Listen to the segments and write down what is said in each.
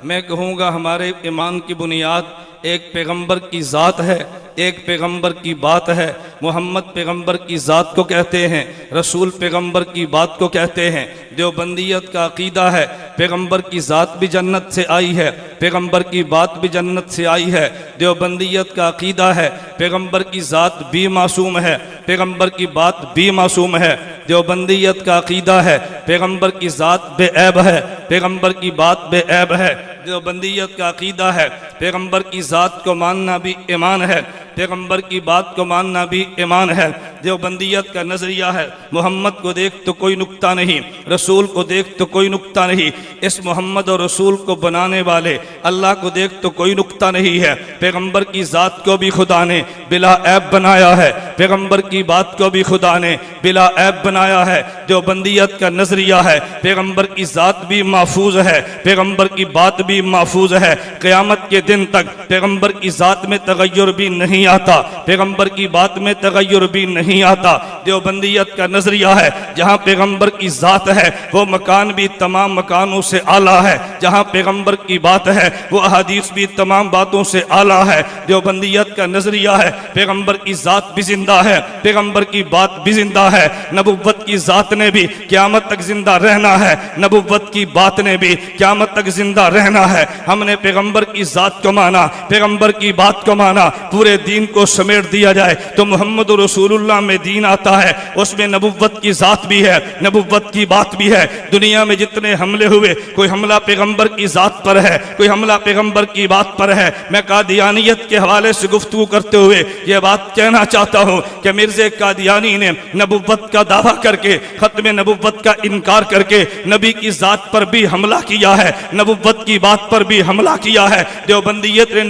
मैं कहूँगा हमारे ईमान की बुनियाद एक पैगंबर की ज़ात है, एक पैगंबर की बात है। मोहम्मद पैगंबर की ज़ात को कहते हैं, रसूल पैगंबर की बात को कहते हैं। देवबंदियत का अकीदा है पैगंबर की ज़ात भी जन्नत से आई है, पैगंबर की बात भी जन्नत से आई है। देवबंदियत का अकीदा है पैगंबर की ज़ात भी मासूम है, पैगंबर की बात भी मासूम है। देवबंदियत का अकीदा है पैगंबर की ज़ात बेऐब है, पैगंबर की बात बेऐब है। देवबंदियत का अकीदा है पैगंबर की ज़ात को मानना भी ईमान है, पैगंबर की बात को मानना भी ईमान है। देवबंदियत का नज़रिया है मोहम्मद को देख तो कोई नुक्ता नहीं, रसूल को देख तो कोई नुक्ता नहीं। इस मोहम्मद और रसूल को बनाने वाले अल्लाह को देख तो कोई नुक्ता नहीं है। पैगंबर की ज़ात को भी खुदा ने बिला ऐब बनाया है, पैगंबर की बात को भी खुदा ने बिला ऐब बनाया है। देवबंदियत का नज़रिया है पैगंबर की ज़ात भी महफूज है, पैगंबर की बात भी महफूज है। क़यामत के दिन तक पैगंबर की ज़ात में तगय्युर भी नहीं आता, पैगंबर की बात में तगय्युर भी नहीं आता। देवबंदियत का नजरिया है जहां पैगंबर की ज़ात है वो मकान भी तमाम मकानों से आला है, जहां पैगंबर की बात है वो अहादीस भी तमाम बातों से आला है। देवबंदियत का नजरिया है पैगंबर की ज़ात भी जिंदा है, पैगंबर की बात भी जिंदा है। नबुव्वत की ज़ात ने भी क़यामत तक जिंदा रहना है, नबुव्वत की बात ने भी क़यामत तक जिंदा रहना है। हमने पैगंबर की ज़ात को माना, पैगंबर की बात को माना, पूरे दीन को समेट दिया जाए तो मोहम्मद रसूलुल्लाह में दीन आता है, उसमें नबुव्वत की ज़ात भी है, नबुव्वत की बात भी है। दुनिया में जितने हमले हुए कोई हमला पैगंबर की ज़ात पर है, कोई हमला पैगंबर की बात पर है। मैं कादियानियत के हवाले से गुफ्तगू करते हुए यह बात कहना चाहता हूँ कि मिर्ज़ा कादियानी ने नबुव्वत का दावा करके, खत्म नबुव्वत का इनकार करके नबी की ज़ात पर भी हमला किया है, नबुव्वत की बात पर भी हमला किया है। देवबंदियत ने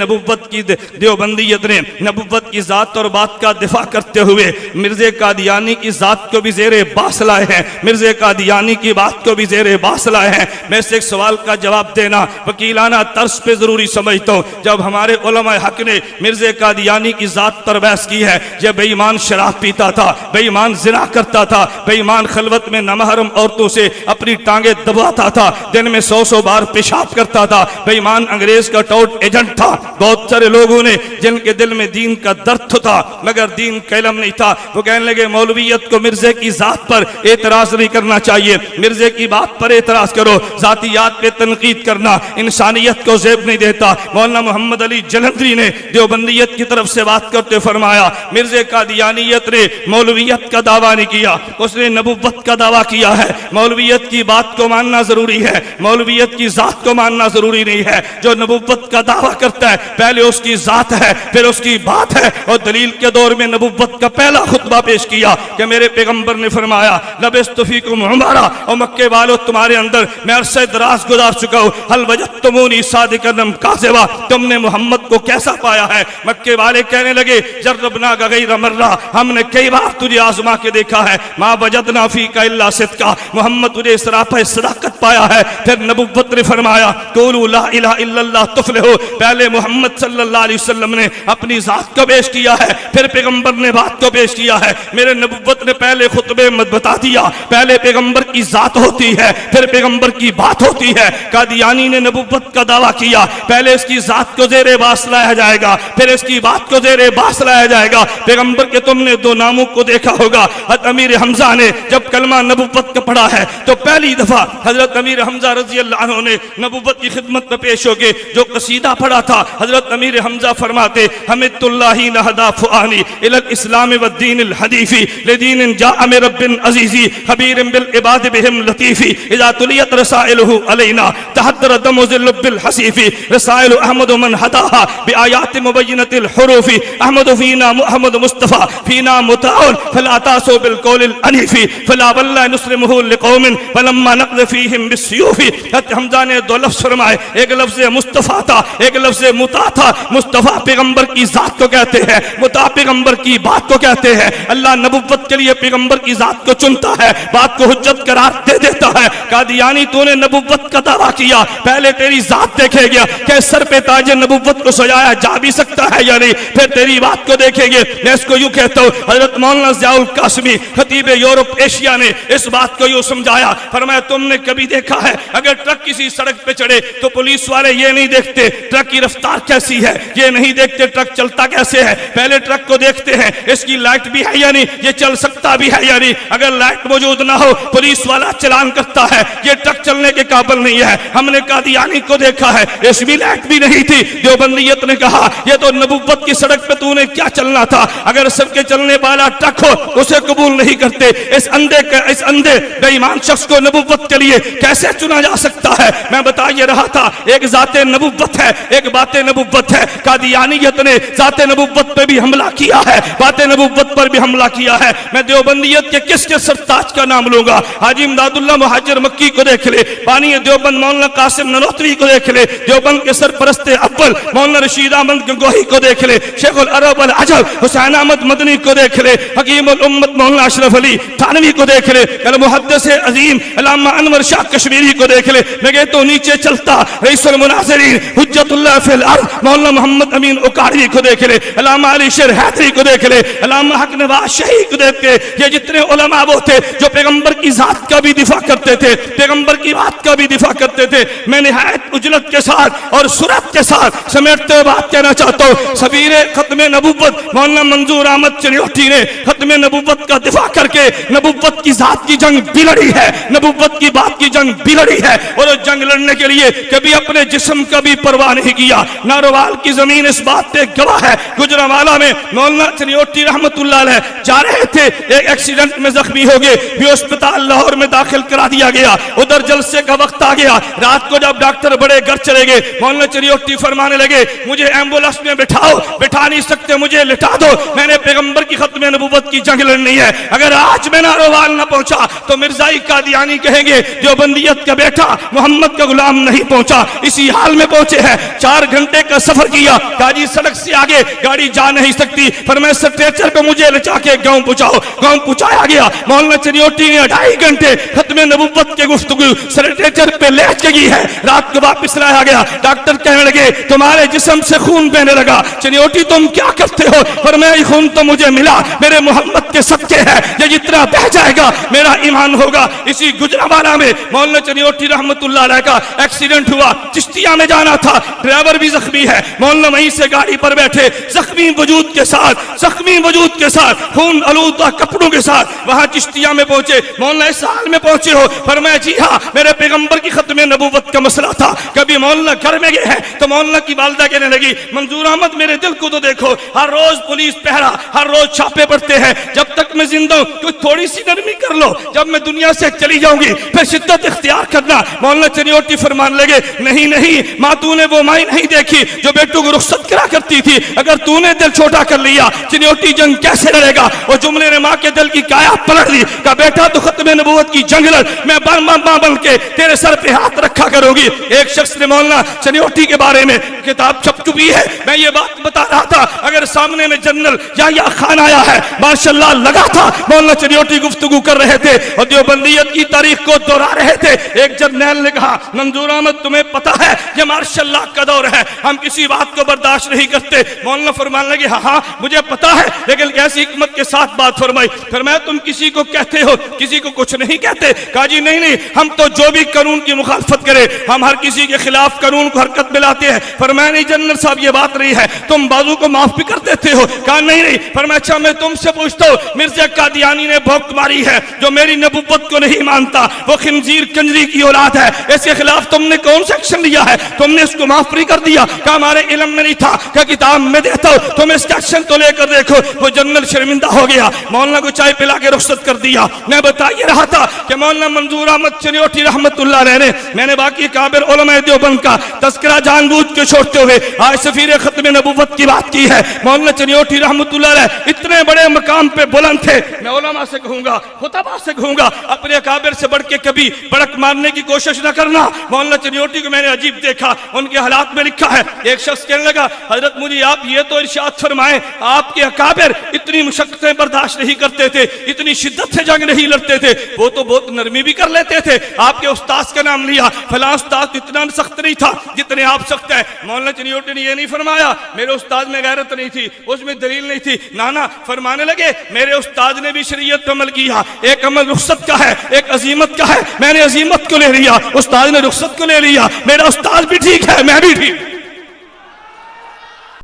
देवबंदियत ने नबुव्वत की ज़ात और बात का दिफा करते हुए मिर्ज़ा कादियानी की ज़ात को भी ज़ेरे बास लाए हैं, मिर्ज़ा कादियानी की बात को भी ज़ेरे बास लाए हैं। मैं से एक सवाल का जवाब देना वकीलाना तर्ज पे ज़रूरी समझता हूँ। जब हमारे उलमा हक ने मिर्ज़ा कादियानी की ज़ात पर बहस की है, जब बेईमान शराब पीता था, बेईमान ज़िना करता था, बेईमान खलवत में नामहरम औरतों से अपनी टांगे दबाता था, दिन में 100 बार पेशाब करता था, बेईमान अंग्रेज का टॉट एजेंट था। बहुत सारे लोगों ने जिनके दिल में दीन का दर्द था मगर दीन का इल्म नहीं था, वो कहने लगे मौलवियत को मिर्ज़ा की ज़ात पर एतराज़ नहीं करना चाहिए, मिर्ज़ा की बात पर एतराज़ करो। ज़ातियात पे तनकीद करना इंसानियत को ज़ेब नहीं देता। मौलाना मोहम्मद अली जलंधरी ने देवबंदियत की तरफ से बात करते फरमाया मिर्ज़ा कादियानियत ने मौलवियत का दावा नहीं किया, उसने नबुव्वत का दावा किया है। मौलवियत की बात को मानना ज़रूरी है, मौलवियत की ज़ात को मानना ज़रूरी नहीं है। जो नबुव्वत का दावा करता है पहले उसकी ज़ात है फिर उसकी बात है। और दलील के दौर में नबुव्वत का पहला खुतबा पेश किया कि मेरे पैगंबर ने फरमाया लबिस्तु फीकुम उमरा, और मक्के वालों तुम्हारे अंदर मैं अरसे दराज गुजार चुका हूँ, हल वजदतुमूनी सादिकन काज़िबा, तुमने मोहम्मद को कैसा पाया है। मक्के वाले कहने लगे जर्रबना गैर मर्रा, हमने कई बार तुझे आजमा के देखा है, मा वजदना फीका इल्ला सिद्का, मोहम्मद तुझे सरापा सदाकत पाया है। फिर नबुव्वत ने फरमाया क़ूलू ला इलाहा इल्लल्लाह तुफ़लिहू, पहले मोहम्मद सल्लल्लाहु अलैहि वसल्लम ने अपनी ज़ात को पेश किया है, फिर पैगंबर ने बात को पेश किया है। मेरे नबुव्वत ने पहले खुतबे में बता दिया पहले पैगंबर की ज़ात होती है फिर पैगंबर की बात होती है। कादियानी ने नबुव्वत का दावा किया पहले इसकी ज़ात को ज़ेरे बास लाया जाएगा फिर इसकी बात को ज़ेरे बास लाया जाएगा। पैगंबर के तुमने दो नामों को देखा होगा। हज़रत अमीर हमजा ने जब कलमा नबुव्वत का पढ़ा है तो पहली दफा हजरत अमीर हमजा रज़ी अल्लाह अन्हु ने नबुव्वत की खिदमत में पेश होके जो कसीदा पढ़ा था, हजरत अमीर हमजा फरमाते हमिदुल्लाही नहदा फुआनी इलल इस्लाम व दीनिल हदीफी लिदीन जाअ मिन रब्बिन अजीजी खबीरिन बिल इबाद बिहिम लतीफी इज़ा तुलियत रसाइलुहु अलैना तहद्दर दमु ज़िल हसीफी रसाइल अहमद मन हदाहा बिआयात मुबय्यनतिल हुरूफी अहमद फीना मुहम्मद मुस्तफा फीना मुताउन फला तासु बिल कौलिल अनीफी फला वल्ला नुस्रिमुहु लिकौमिन फलम्मा नक़ज़ फीहिम बिस्सयूफी। हमजा ने दो लफ्ज़ फरमाए, एक लफ्ज़ मुस्तफा था एक लफ्ज़ मुता था। मुस्तफ़ा पैगंबर की जात को कहते हैं, मुता पैगंबर की बात को कहते हैं। अल्लाह नबुव्वत के लिए पैगंबर की जात को चुनता है, बात को हुज्जत करार दे देता है। कादियानी तूने नबुव्वत का दावा किया, पहले तेरी जात देखेगा कि सर पे ताज नबुव्वत को सजाया जा भी सकता है या नहीं, फिर तेरी बात को देखेंगे। मैं इसको यूं कहता हूं, हजरत मौलाना ज़ियाउल कासिमी खतीब यूरोप एशिया ने इस बात को यूं समझाया, फरमाया तुमने कभी देखा है अगर ट्रक किसी सड़क पे चढ़े तो पुलिस वाले ये नहीं देखते ट्रक की रफ्तार कैसी है, ये नहीं देखते ट्रक चलता कैसे है, पहले ट्रक को देखते हैं इसकी लाइट भी है या नहीं, ये चल सकता भी है या नहीं। अगर लाइट मौजूद ना हो पुलिस वाला चलान करता है, ये ट्रक चलने के काबिल नहीं है। हमने कादियानी को देखा है, इसमें लाइट भी नहीं थी। देवबंदियत ने कहा ये तो नबुव्वत की सड़क पे तूने क्या चलना था, अगर सबके चलने वाला ट्रक हो उसे कबूल नहीं करते। इस अंधे बेईमान शख्स को नबुव्वत के लिए कैसे चुना जा सकता है। मैं बता ये रहा था, एक जाते नबुव्वत है, एक बातें नबुव्वत है। कादियानियत ने जाते नबुव्वत पे भी हमला किया है, बातें नबुव्वत पर भी हमला किया है। मैं देवबंदियत के किसके सरताज का नाम लूंगा, हाजी इमदादुल्लाह मुहाजिर मक्की को देख ले, बानी देवबंद मौलाना कासिम ननोतवी को देख ले, देवबंद के सरपरस्त अव्वल मौलाना रशीद अहमद गंगोही को देख ले, शेखुल अरब अल अजब हुसैन अहमद मदनी को देख ले, हकीमुल उम्मत मौलाना अशरफ अली थानवी को देख ले, अल मुहद्दिस अजीम अल्लामा अनवर शाह कश्मीरी को देख ले। मैं तो नीचे चलता रईसुल मुनाज़िरीन हुज्जतुल्लाह फिल अर्द मौलाना मोहम्मद अमीन उकाड़ी को देख ले, अल्लामा अली शेर हैदरी को देख ले, अल्लामा हक नवाज शहीद को देख के, ये जितने उलमा वो थे जो पैगंबर की जात का भी दिफा करते थे, पैगंबर की बात का भी दिफा करते थे। मैं निहायत उजलत के साथ और सुरत के साथ समेटते हुए बात कहना चाहता हूँ, सबीरे खत्मे नबुव्वत मौलाना मंजूर अहमद चिन्योटी ने खत्मे नबुव्वत का दिफा करके नबुव्वत की जात की जंग भी लड़ी है, नबुव्वत की बात की जंग भी लड़ी है, और उस जंग लड़ने के लिए कभी अपने जिस्म का भी परवाह नहीं किया। नारोवाल की जमीन इस बात पे गवाह है। गुजरांवाला में मौलाना चिन्योटी रहमतुल्लाह अलैह जा रहे थे, एक एक्सीडेंट में जख्मी हो गए, भी अस्पताल लाहौर में दाखिल करा दिया गया। उधर जलसे का वक्त आ गया, रात को जब डॉक्टर बड़े घर चले गए, मौलाना चिन्योटी फरमाने लगे मुझे एम्बुलेंस में बिठाओ, बिठा नहीं सकते मुझे लिटा दो, मैंने पैगंबर की खत्मे नबुव्वत की जंग लड़नी है। अगर आज मैं नारोवाल न पहुंचा तो मिर्जाई कादियानी कहेंगे देवबंदियत का बेटा मोहम्मद का गुलाम नहीं पहुंचा। इसी हाल में पहुंचे हैं, 4 घंटे का सफर किया, काजी सड़क से आगे गाड़ी जा नहीं सकती, पर मैं स्ट्रेचर पे मुझे लेचा के गांव पहुंचाओ, गांव पहुंचाया गया। मौलाना चिन्योटी ने 2.5 घंटे खत्मे नबुव्वत के गुफ्तगू स्ट्रेचर पे ले गई है, रात को वापस लाया गया। डॉक्टर कहने लगे तुम्हारे जिस्म से खून बहने लगा, चिन्योटी तुम क्या करते हो, पर मैं खून तो मुझे मिला मेरे मोहम्मद के सदके है, ये जितना बह जाएगा मेरा ईमान होगा। इसी गुजरांवाला में मौलाना चिन्योटी रहमतुल्लाह अलैह का एक्सीडेंट हुआ, चिश्तिया में जाना था, ड्राइवर भी जख्मी है, मौलाना वहीं से गाड़ी पर बैठे जख्मी वजूद के साथ खून आलूदा कपड़ों के साथ वहां चिश्तिया में पहुंचे। मौलाना इस हाल में पहुंचे हो, फरमाया जी हाँ मेरे पैगंबर की खत्मे नबुव्वत का मसला था। कभी मौलाना घर में गए हैं तो मौलाना की वालिदा कहने लगी मंजूर अहमद मेरे दिल को तो देखो, हर रोज पुलिस पहरा, हर रोज छापे पड़ते हैं, जब तक मैं जिंदा हूं कोई थोड़ी सी नरमी कर लो, जब मैं दुनिया से चली जाऊंगी फिर शिद्दत इख्तियार करना। मौलाना चिन्योटी फरमान लगे नहीं नहीं माँ तूने वो माई नहीं देखी जो बेटों को रुखसत करा करती थी, अगर तूने दिल छोटा कर लिया चिन्योटी जंग कैसे लड़ेगा। और जुमले ने माँ के दिल की काया पलट दी, का बेटा तो खत्मे नबुव्वत की जंग लड़, मैं माँ बन के तेरे सर पे हाथ रखा करूंगी। एक शख्स ने मौलाना चिन्योटी के बारे में किताब छप चुकी है, मैं ये बात बता रहा था, अगर सामने में जनरल या खान आया है माशाल्लाह लगा था मौलाना चिन्योटी गुफ्तगू कर रहे थे और देवबंदियत की तारीख को दोहरा रहे थे। एक जर्नैल ने कहा मंजूर अहमद तुम्हें पता है ये मार्शल्लाह का दौर है, हम किसी बात को बर्दाश्त नहीं करते। मौलाना फरमान लगे हाँ मुझे पता है, लेकिन कैसी हिकमत के साथ बात फरमाई, फरमाया तुम किसी को कहते हो किसी को कुछ नहीं कहते। कहा जी नहीं हम तो जो भी कानून की मुखालफत करे हम हर किसी के खिलाफ कानून को हरकत में लाते हैं। फरमाया नहीं जनरल साहब ये बात नहीं है, तुम बाजू को माफ भी कर देते हो। कहा नहीं फरमाया अच्छा मैं तुमसे पूछता हूँ, मिर्जा कादियानी ने भौंक मारी है, जो मेरी नबुव्वत को नहीं मानता वो खिंजीर कंजरी की औलाद है, इसके खिलाफ तुमने कौन सा एक्शन लिया है, तुमने उसको माफ नहीं कर दिया। कहा हमारे इल्म में नहीं था, क्या किताब में देता हूँ, तुम इसका एक्शन तो लेकर देखो। वो जनरल शर्मिंदा हो गया, मौलाना को चाय पिला के रुखसत कर दिया। मैं बता ये रहा था कि मौलाना मंजूर अहमद चिन्योटी रहमतुल्लाह अलैह ने, मैंने बाकी काबिर उलमा देवबंद का तज़किरा जानबूझ के छोड़ते हुए आज सफीर खत्म नबुव्वत की बात की है। मौलाना चनियोटी रहमतुल्लाह अलैह इतने बड़े मकाम पे बुलंद थे। मैं उलमा से कहूंगा, खुतबा से कहूंगा, अपने अकाबिर से बढ़ के कभी बड़क मारने की कोशिश न करना। मौलाना चनियोटी को मैंने अजीब देखा, उनके हालात में लिखा है, एक शख्स कहने लगा, हजरत मुझे आप ये तो इरशाद फरमाएं, आपके अकाबिर इतनी मुशक्कतें बर्दाश्त नहीं करते थे, इतनी शिद्दत से जंग नहीं लड़ते थे, वो तो बहुत नरमी भी कर लेते थे। आपके उस्ताद का नाम लिया, फलां उस्ताद इतना सख्त नहीं था जितने आप सख्त हैं। मौलाना चनियोटी ने ये नहीं फरमाया मेरे उस्ताद में गैरत नहीं थी, उसमें दलील नहीं थी, नाना फरमाने लगे मेरे उस्ताद ने भी शरीयत पे अमल किया। एक अमल रुखसत का है, एक अजीमत का है, मैंने अजीमत को ले लिया, उस्ताद ने रुखसत को ले लिया। मेरा उस्ताद भी ठीक है, मैं भी ठीक।